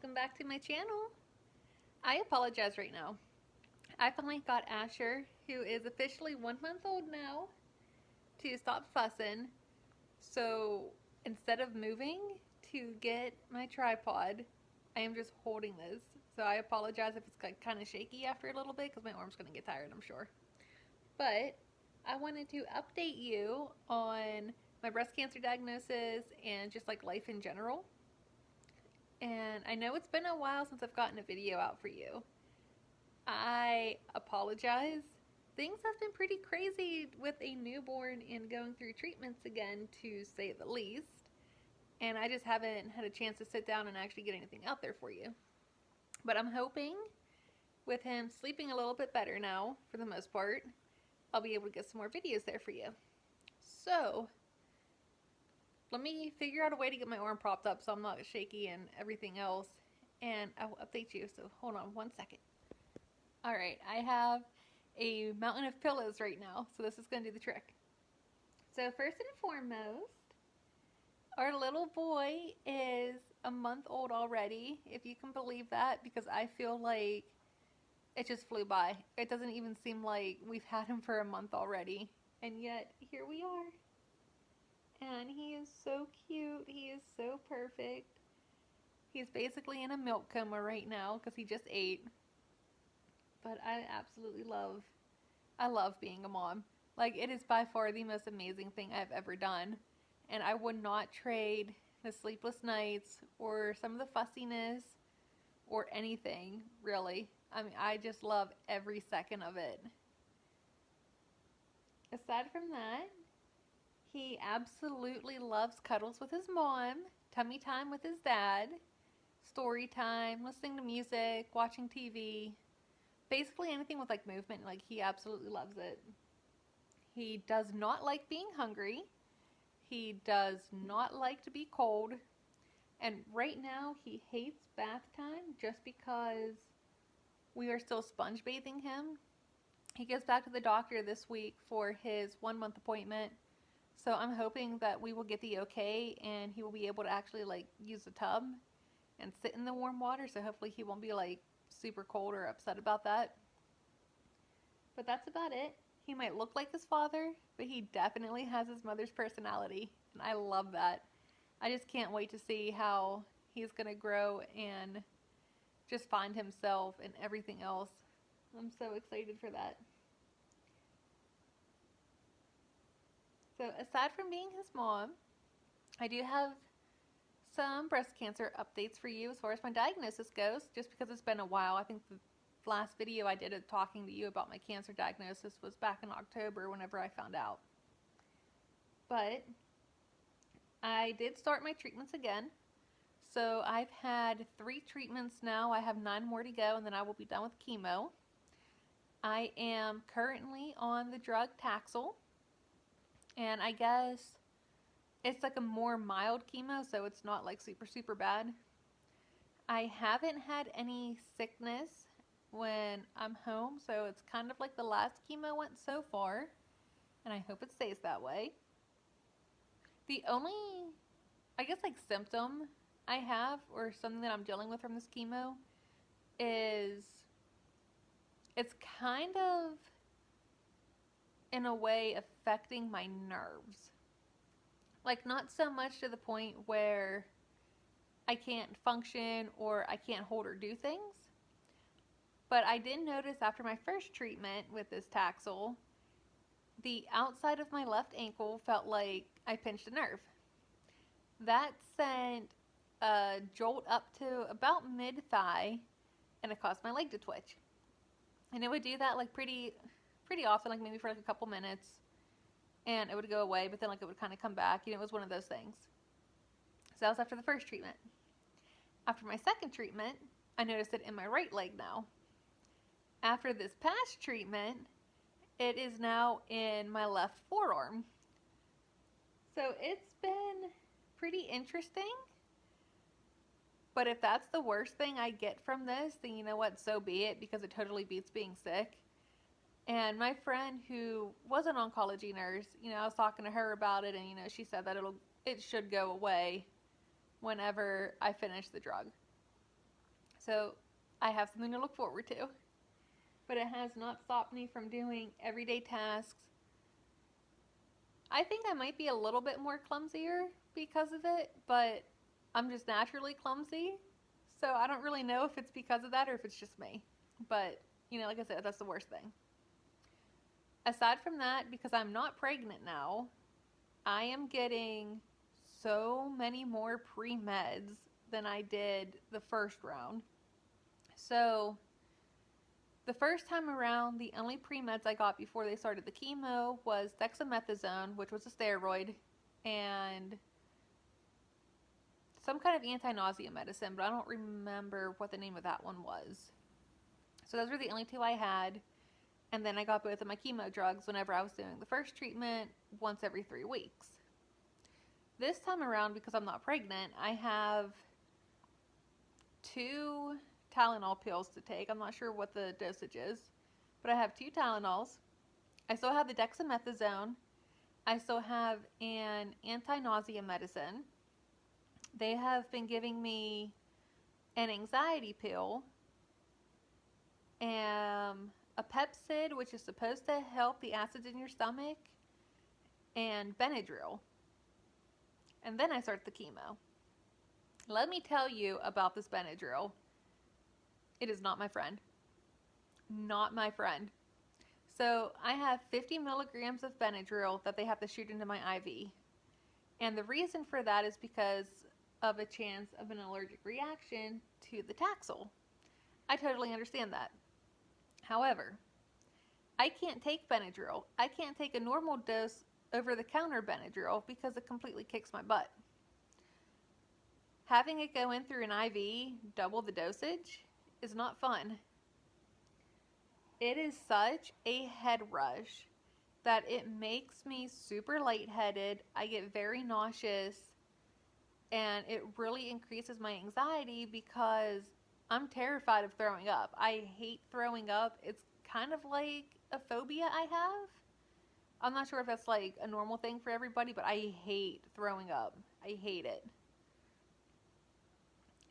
welcome back to my channel. I apologize right now. I finally got Asher, who is officially 1 month old now, to stop fussing. So instead of moving to get my tripod, I am just holding this. So I apologize if it's kind of shaky after a little bit because my arm's going to get tired, I'm sure. But I wanted to update you on my breast cancer diagnosis and just like life in general. And I know it's been a while since I've gotten a video out for you. I apologize. Things have been pretty crazy with a newborn and going through treatments again, to say the least. And I just haven't had a chance to sit down and actually get anything out there for you. But I'm hoping with him sleeping a little bit better now, for the most part, I'll be able to get some more videos there for you. So, let me figure out a way to get my arm propped up so I'm not shaky and everything else, and I will update you. So hold on 1 second. Alright, I have a mountain of pillows right now, so this is going to do the trick. So first and foremost, our little boy is a month old already, if you can believe that, because I feel like it just flew by. It doesn't even seem like we've had him for a month already, and yet here we are. And he is so cute. He is so perfect. He's basically in a milk coma right now because he just ate. But I love being a mom. Like, it is by far the most amazing thing I've ever done. And I would not trade the sleepless nights or some of the fussiness or anything, really. I mean, I just love every second of it. Aside from that, he absolutely loves cuddles with his mom, tummy time with his dad, story time, listening to music, watching TV. Basically anything with like movement, like he absolutely loves it. He does not like being hungry. He does not like to be cold. And right now he hates bath time just because we are still sponge bathing him. He goes back to the doctor this week for his 1 month appointment. So I'm hoping that we will get the okay and he will be able to actually like use the tub and sit in the warm water. So hopefully he won't be like super cold or upset about that. But that's about it. He might look like his father, but he definitely has his mother's personality. And I love that. I just can't wait to see how he's going to grow and just find himself and everything else. I'm so excited for that. So aside from being his mom, I do have some breast cancer updates for you as far as my diagnosis goes, just because it's been a while. I think the last video I did of talking to you about my cancer diagnosis was back in October whenever I found out. But I did start my treatments again. So I've had 3 treatments now. I have 9 more to go and then I will be done with chemo. I am currently on the drug Taxol. And I guess it's like a more mild chemo, so it's not like super bad. I haven't had any sickness when I'm home, so it's kind of like the last chemo went so far, and I hope it stays that way. The only, I guess, like symptom I have, or something that I'm dealing with from this chemo, is it's kind of in a way affecting my nerves. Like, not so much to the point where I can't function or I can't hold or do things. But I did notice after my first treatment with this Taxol, the outside of my left ankle felt like I pinched a nerve. That sent a jolt up to about mid-thigh, and it caused my leg to twitch. And it would do that like pretty often, like maybe for like a couple minutes, and it would go away, but then like it would kind of come back. You know, it was one of those things. So that was after the first treatment. After my second treatment, I noticed it in my right leg now. After this past treatment, it is now in my left forearm. So it's been pretty interesting. But if that's the worst thing I get from this, then you know what, so be it, because it totally beats being sick. And my friend who was an oncology nurse, you know, I was talking to her about it, and you know, she said that it should go away whenever I finish the drug. So I have something to look forward to. But it has not stopped me from doing everyday tasks. I think I might be a little bit more clumsier because of it, but I'm just naturally clumsy. So I don't really know if it's because of that or if it's just me. But, like I said, that's the worst thing. Aside from that, because I'm not pregnant now, I am getting so many more pre-meds than I did the first round. So the first time around, the only pre-meds I got before they started the chemo was dexamethasone, which was a steroid, and some kind of anti-nausea medicine, but I don't remember what the name of that one was. So those were the only two I had. And then I got both of my chemo drugs whenever I was doing the first treatment once every 3 weeks. This time around, because I'm not pregnant, I have 2 Tylenol pills to take. I'm not sure what the dosage is, but I have 2 Tylenols. I still have the dexamethasone. I still have an anti-nausea medicine. They have been giving me an anxiety pill and a Pepsid, which is supposed to help the acids in your stomach, and Benadryl. And then I start the chemo. Let me tell you about this Benadryl. It is not my friend. Not my friend. So I have 50 milligrams of Benadryl that they have to shoot into my IV. And the reason for that is because of a chance of an allergic reaction to the Taxol. I totally understand that. However, I can't take Benadryl. I can't take a normal dose over-the-counter Benadryl because it completely kicks my butt. Having it go in through an IV, double the dosage, is not fun. It is such a head rush that it makes me super lightheaded. I get very nauseous, and it really increases my anxiety because I'm terrified of throwing up. I hate throwing up. It's kind of like a phobia I have. I'm not sure if that's like a normal thing for everybody, but I hate throwing up. I hate it.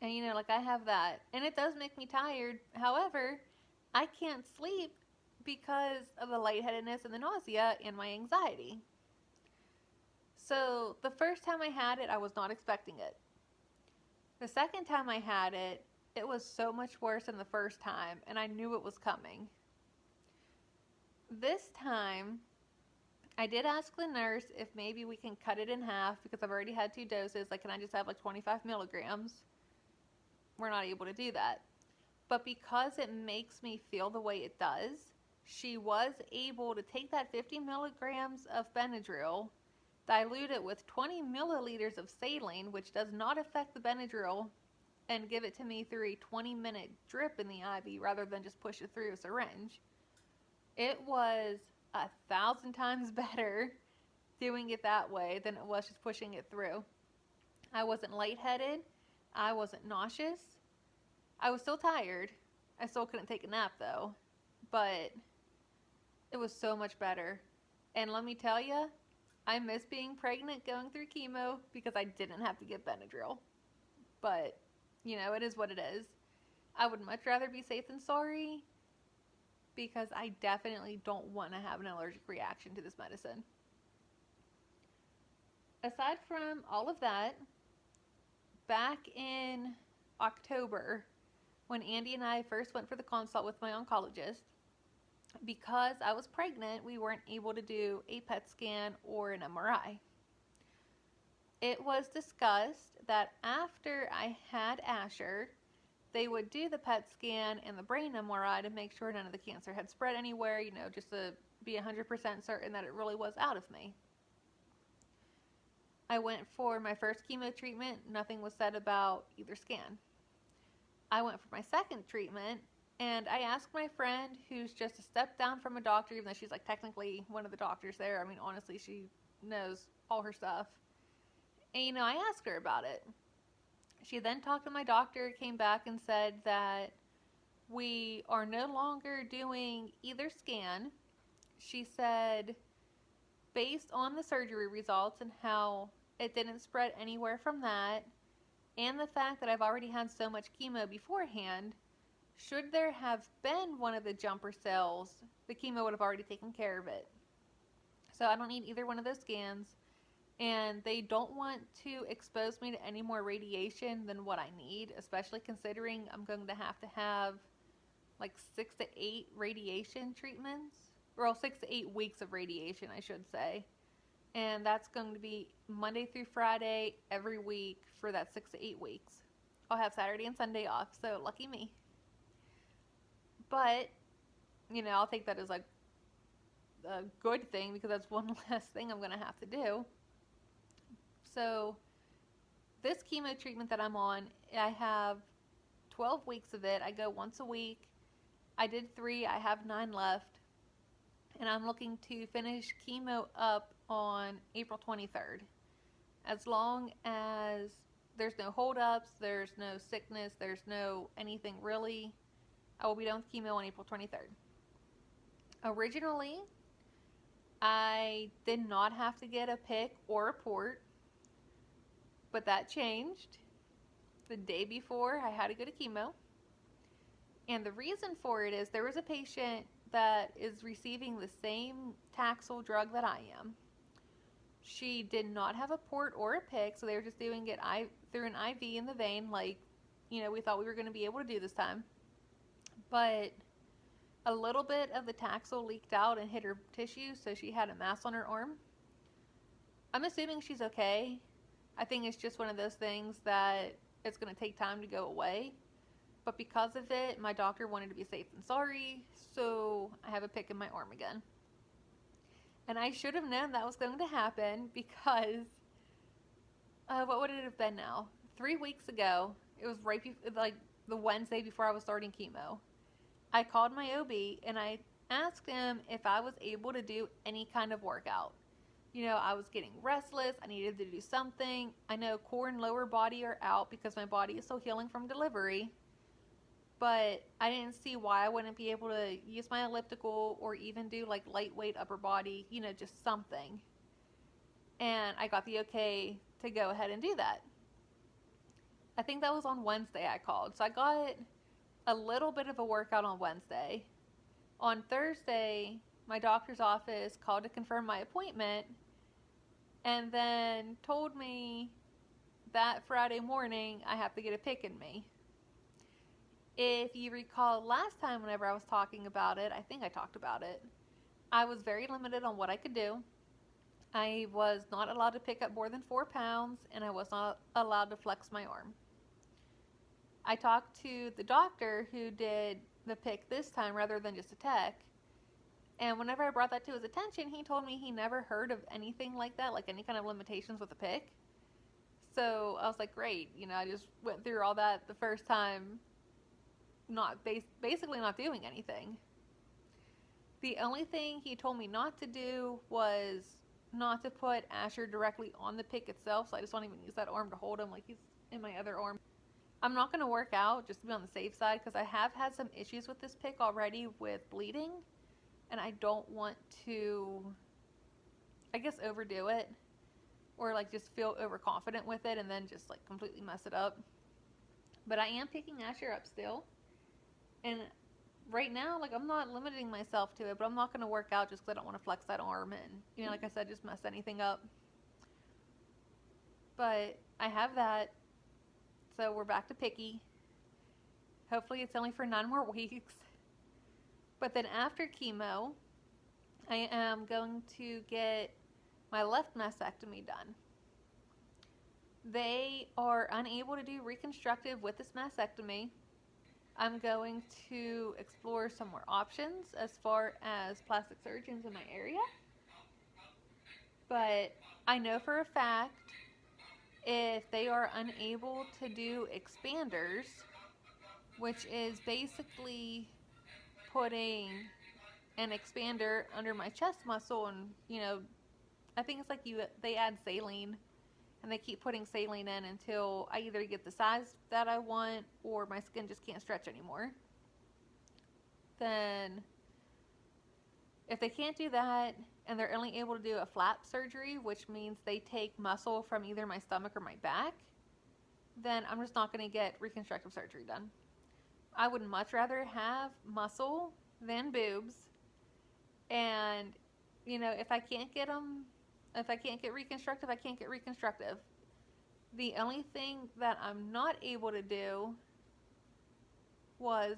And I have that. And it does make me tired. However, I can't sleep because of the lightheadedness and the nausea and my anxiety. So the first time I had it, I was not expecting it. The second time I had it, it was so much worse than the first time, and I knew it was coming. This time, I did ask the nurse if maybe we can cut it in half because I've already had 2 doses. Like, can I just have 25 milligrams? We're not able to do that. But because it makes me feel the way it does, she was able to take that 50 milligrams of Benadryl, dilute it with 20 milliliters of saline, which does not affect the Benadryl, and give it to me through a 20-minute drip in the IV rather than just push it through a syringe. It was 1,000 times better doing it that way than it was just pushing it through. I wasn't lightheaded. I wasn't nauseous. I was still tired. I still couldn't take a nap though, but it was so much better. And let me tell you, I miss being pregnant going through chemo because I didn't have to get Benadryl. But, it is what it is. I would much rather be safe than sorry because I definitely don't want to have an allergic reaction to this medicine. Aside from all of that, back in October, when Andy and I first went for the consult with my oncologist, because I was pregnant, we weren't able to do a PET scan or an MRI. It was discussed that after I had Asher, they would do the PET scan and the brain MRI to make sure none of the cancer had spread anywhere, just to be 100% certain that it really was out of me. I went for my first chemo treatment. Nothing was said about either scan. I went for my second treatment, and I asked my friend, who's just a step down from a doctor, even though she's technically one of the doctors there. I mean, honestly, she knows all her stuff. And, I asked her about it. She then talked to my doctor, came back and said that we are no longer doing either scan. She said, based on the surgery results and how it didn't spread anywhere from that, and the fact that I've already had so much chemo beforehand, should there have been one of the jumper cells, the chemo would have already taken care of it. So I don't need either one of those scans, and they don't want to expose me to any more radiation than what I need, especially considering I'm going to have like 6 to 8 radiation treatments, or 6 to 8 weeks of radiation, I should say. And that's going to be Monday through Friday every week for that 6 to 8 weeks. I'll have Saturday and Sunday off, so lucky me. But, I'll take that as like a good thing, because that's one less thing I'm going to have to do. So this chemo treatment that I'm on, I have 12 weeks of it. I go once a week. I did 3. I have 9 left. And I'm looking to finish chemo up on April 23rd. As long as there's no holdups, there's no sickness, there's no anything really, I will be done with chemo on April 23rd. Originally, I did not have to get a pick or a port, but that changed the day before I had to go to chemo. And the reason for it is there was a patient that is receiving the same Taxol drug that I am. She did not have a port or a pick, so they were just doing it through an IV in the vein, like, we thought we were going to be able to do this time. But a little bit of the Taxol leaked out and hit her tissue, so she had a mass on her arm. I'm assuming she's okay. I think it's just one of those things that it's going to take time to go away. But because of it, my doctor wanted to be safe than sorry, so I have a pick in my arm again. And I should have known that was going to happen, because, what would it have been now? 3 weeks ago, it was right like the Wednesday before I was starting chemo. I called my OB and I asked him if I was able to do any kind of workout. I was getting restless. I needed to do something. I know core and lower body are out because my body is still healing from delivery. But I didn't see why I wouldn't be able to use my elliptical or even do like lightweight upper body, just something. And I got the okay to go ahead and do that. I think that was on Wednesday I called. So I got a little bit of a workout on Wednesday. On Thursday, my doctor's office called to confirm my appointment and then told me that Friday morning I have to get a pick in me. If you recall last time whenever I was talking about it, I think I talked about it, I was very limited on what I could do. I was not allowed to pick up more than 4 pounds, and I was not allowed to flex my arm. I talked to the doctor who did the pick this time rather than just a tech, and whenever I brought that to his attention, he told me he never heard of anything like that, like any kind of limitations with a pick. So I was like, great, I just went through all that the first time, basically not doing anything. The only thing he told me not to do was not to put Asher directly on the pick itself, so I just don't even use that arm to hold him like he's in my other arm. I'm not going to work out just to be on the safe side, because I have had some issues with this pick already with bleeding, and I don't want to, overdo it, or just feel overconfident with it and then just completely mess it up. But I am picking Asher up still. And right now, I'm not limiting myself to it, but I'm not going to work out just because I don't want to flex that arm and, like I said, just mess anything up. But I have that, so we're back to picky. Hopefully it's only for 9 more weeks. But then after chemo, I am going to get my left mastectomy done. They are unable to do reconstructive with this mastectomy. I'm going to explore some more options as far as plastic surgeons in my area. But I know for a fact, if they are unable to do expanders, which is basically putting an expander under my chest muscle, and I think it's they add saline, and they keep putting saline in until I either get the size that I want or my skin just can't stretch anymore. Then if they can't do that and they're only able to do a flap surgery, which means they take muscle from either my stomach or my back, then I'm just not going to get reconstructive surgery done. I would much rather have muscle than boobs. And, you know, if I can't get reconstructive, I can't get reconstructive. The only thing that I'm not able to do was,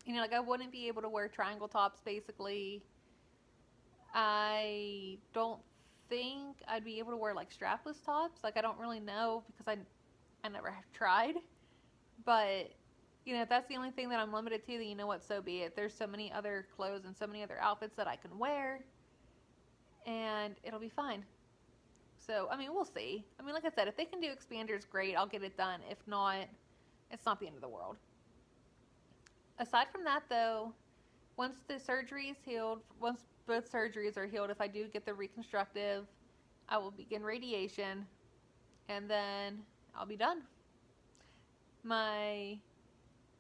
you know, like I wouldn't be able to wear triangle tops basically. I don't think I'd be able to wear like strapless tops. Like I don't really know because I never have tried. But, you know, if that's the only thing that I'm limited to, then you know what, so be it. There's so many other clothes and so many other outfits that I can wear, and it'll be fine. So, I mean, we'll see. I mean, like I said, if they can do expanders, great, I'll get it done. If not, it's not the end of the world. Aside from that, though, once the surgery is healed, once both surgeries are healed, if I do get the reconstructive, I will begin radiation, and then I'll be done. My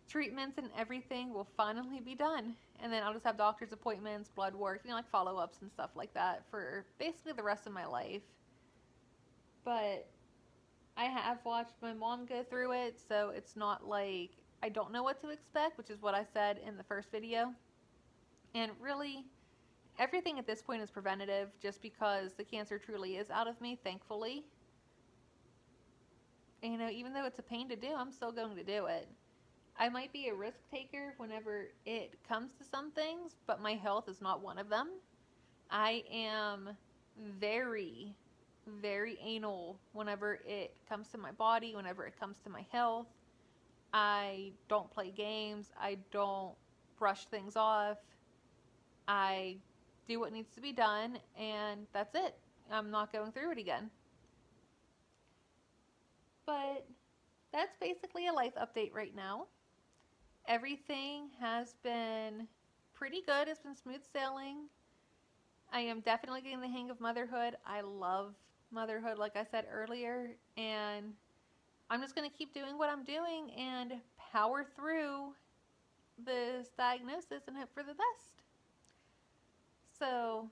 treatments and everything will finally be done. And then I'll just have doctor's appointments, blood work, you know, like follow-ups and stuff like that for basically the rest of my life. But I have watched my mom go through it, so it's not like I don't know what to expect, which is what I said in the first video. And really, everything at this point is preventative just because the cancer truly is out of me, thankfully. And, you know, even though it's a pain to do, I'm still going to do it. I might be a risk taker whenever it comes to some things, but my health is not one of them. I am very, very anal whenever it comes to my body, whenever it comes to my health. I don't play games. I don't brush things off. I do what needs to be done, and that's it. I'm not going through it again. But that's basically a life update right now. Everything has been pretty good. It's been smooth sailing. I am definitely getting the hang of motherhood. I love motherhood, like I said earlier, and I'm just going to keep doing what I'm doing and power through this diagnosis and hope for the best. So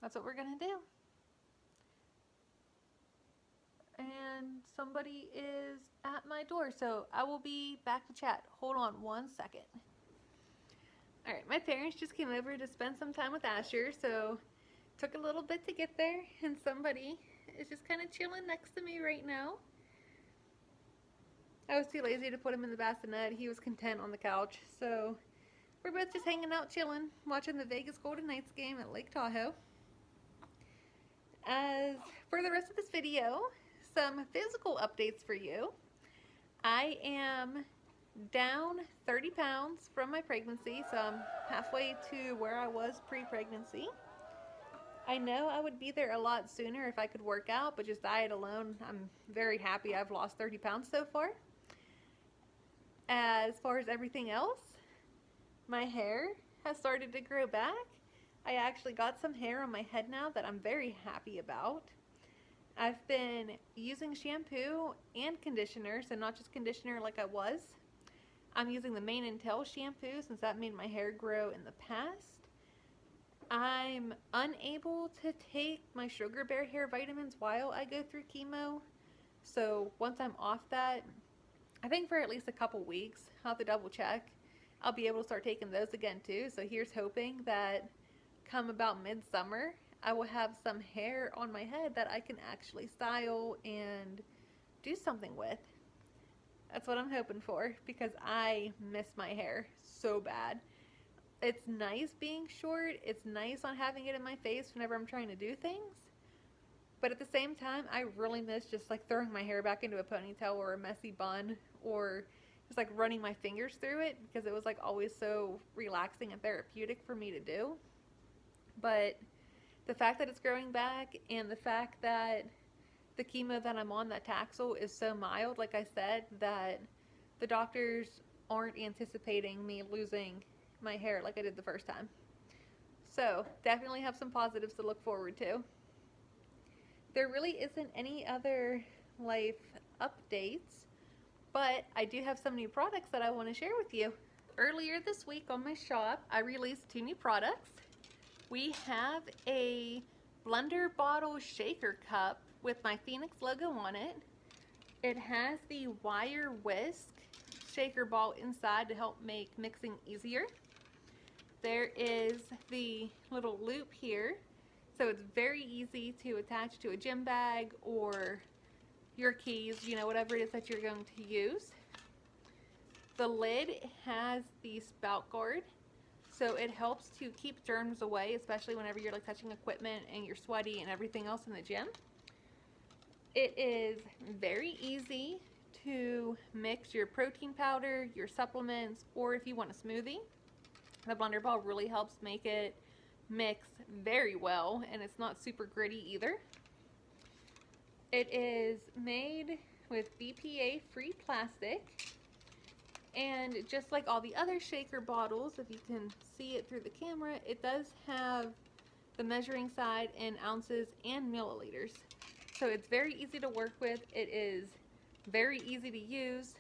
that's what we're going to do. And somebody is at my door, so I will be back to chat. Hold on one second. Alright, my parents just came over to spend some time with Asher, so took a little bit to get there, and somebody is just kind of chilling next to me right now. I was too lazy to put him in the bassinet. He was content on the couch, so we're both just hanging out chilling, watching the Vegas Golden Knights game at Lake Tahoe. As for the rest of this video, some physical updates for you. I am down 30 pounds from my pregnancy, so I'm halfway to where I was pre-pregnancy. I know I would be there a lot sooner if I could work out, but just diet alone, I'm very happy I've lost 30 pounds so far. As far as everything else, my hair has started to grow back. I actually got some hair on my head now that I'm very happy about. I've been using shampoo and conditioner, so not just conditioner like I was. I'm using the Mane & Tail shampoo since that made my hair grow in the past. I'm unable to take my sugar bear hair vitamins while I go through chemo. So once I'm off that, I think for at least a couple weeks, I'll have to double check, I'll be able to start taking those again too. So here's hoping that come about midsummer, I will have some hair on my head that I can actually style and do something with. That's what I'm hoping for, because I miss my hair so bad. It's nice being short. It's nice on having it in my face whenever I'm trying to do things. But at the same time, I really miss just like throwing my hair back into a ponytail or a messy bun, or just like running my fingers through it, because it was like always so relaxing and therapeutic for me to do. But the fact that it's growing back, and the fact that the chemo that I'm on, that Taxol, is so mild, like I said, that the doctors aren't anticipating me losing my hair like I did the first time. So definitely have some positives to look forward to. There really isn't any other life updates, but I do have some new products that I want to share with you. Earlier this week on my shop, I released 2 new products. We have a blender bottle shaker cup with my Phoenix logo on it. It has the wire whisk shaker ball inside to help make mixing easier. There is the little loop here, so it's very easy to attach to a gym bag or your keys, you know, whatever it is that you're going to use. The lid has the spout guard, so it helps to keep germs away, especially whenever you're like touching equipment and you're sweaty and everything else in the gym. It is very easy to mix your protein powder, your supplements, or if you want a smoothie. The blender ball really helps make it mix very well, and it's not super gritty either. It is made with BPA-free plastic, and just like all the other shaker bottles, if you can see it through the camera, it does have the measuring side in ounces and milliliters. So it's very easy to work with. It is very easy to use.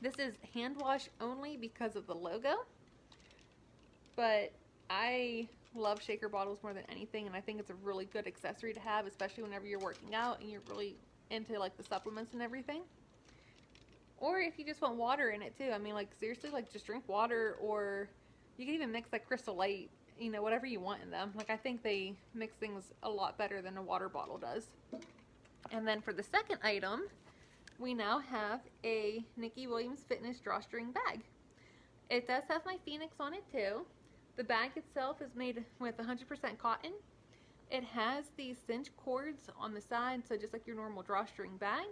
This is hand wash only because of the logo, but I love shaker bottles more than anything, and I think it's a really good accessory to have, especially whenever you're working out and you're really into like the supplements and everything. Or if you just want water in it too. I mean, like seriously, like just drink water, or you can even mix like Crystal Light, you know, whatever you want in them. Like I think they mix things a lot better than a water bottle does. And then for the second item, we now have a Nikki Williams-Fitness drawstring bag. It does have my Phoenix on it too. The bag itself is made with 100% cotton. It has these cinch cords on the side, so just like your normal drawstring bag.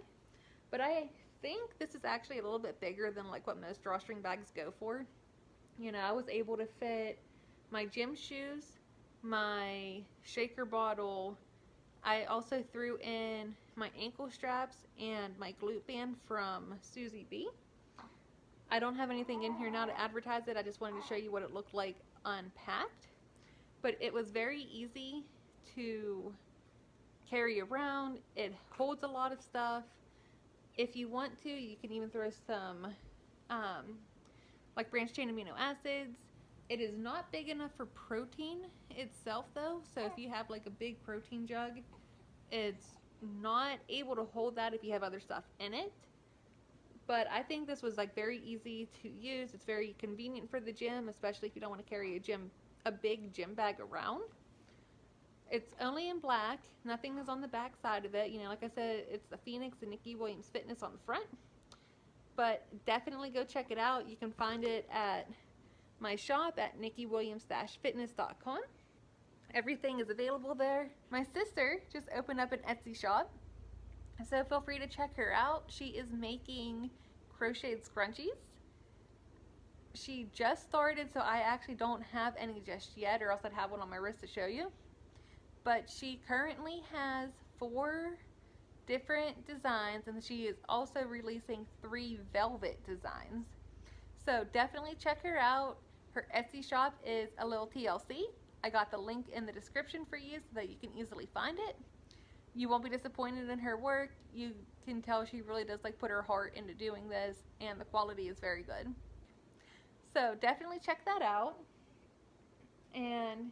But I think this is actually a little bit bigger than like what most drawstring bags go for. You know, I was able to fit my gym shoes, my shaker bottle. I also threw in my ankle straps and my glute band from Susie B. I don't have anything in here now to advertise it. I just wanted to show you what it looked like unpacked. But it was very easy to carry around. It holds a lot of stuff. If you want to, you can even throw some like branched chain amino acids. It is not big enough for protein itself though, so if you have like a big protein jug, it's not able to hold that if you have other stuff in it. But I think this was like very easy to use. It's very convenient for the gym, especially if you don't want to carry a big gym bag around. It's only in black. Nothing is on the back side of it. You know, like I said, it's the Phoenix and Nikki Williams Fitness on the front. But definitely go check it out. You can find it at my shop at nikkiwilliams-fitness.com. Everything is available there. My sister just opened up an Etsy shop, so feel free to check her out. She is making crocheted scrunchies. She just started, so I actually don't have any just yet, or else I'd have one on my wrist to show you. But she currently has 4 different designs, and she is also releasing 3 velvet designs. So definitely check her out. Her Etsy shop is ALilTLC. I got the link in the description for you so that you can easily find it. You won't be disappointed in her work. You can tell she really does like put her heart into doing this, and the quality is very good. So definitely check that out. And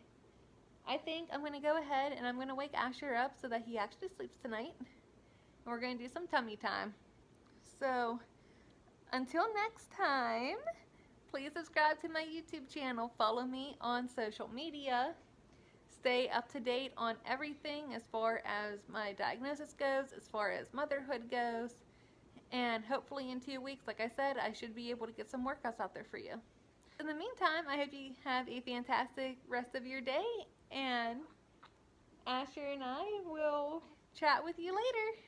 I think I'm going to go ahead and I'm going to wake Asher up so that he actually sleeps tonight. And we're going to do some tummy time. So until next time, please subscribe to my YouTube channel. Follow me on social media. Stay up to date on everything as far as my diagnosis goes, as far as motherhood goes. And hopefully in 2 weeks, like I said, I should be able to get some workouts out there for you. In the meantime, I hope you have a fantastic rest of your day, and Asher and I will chat with you later.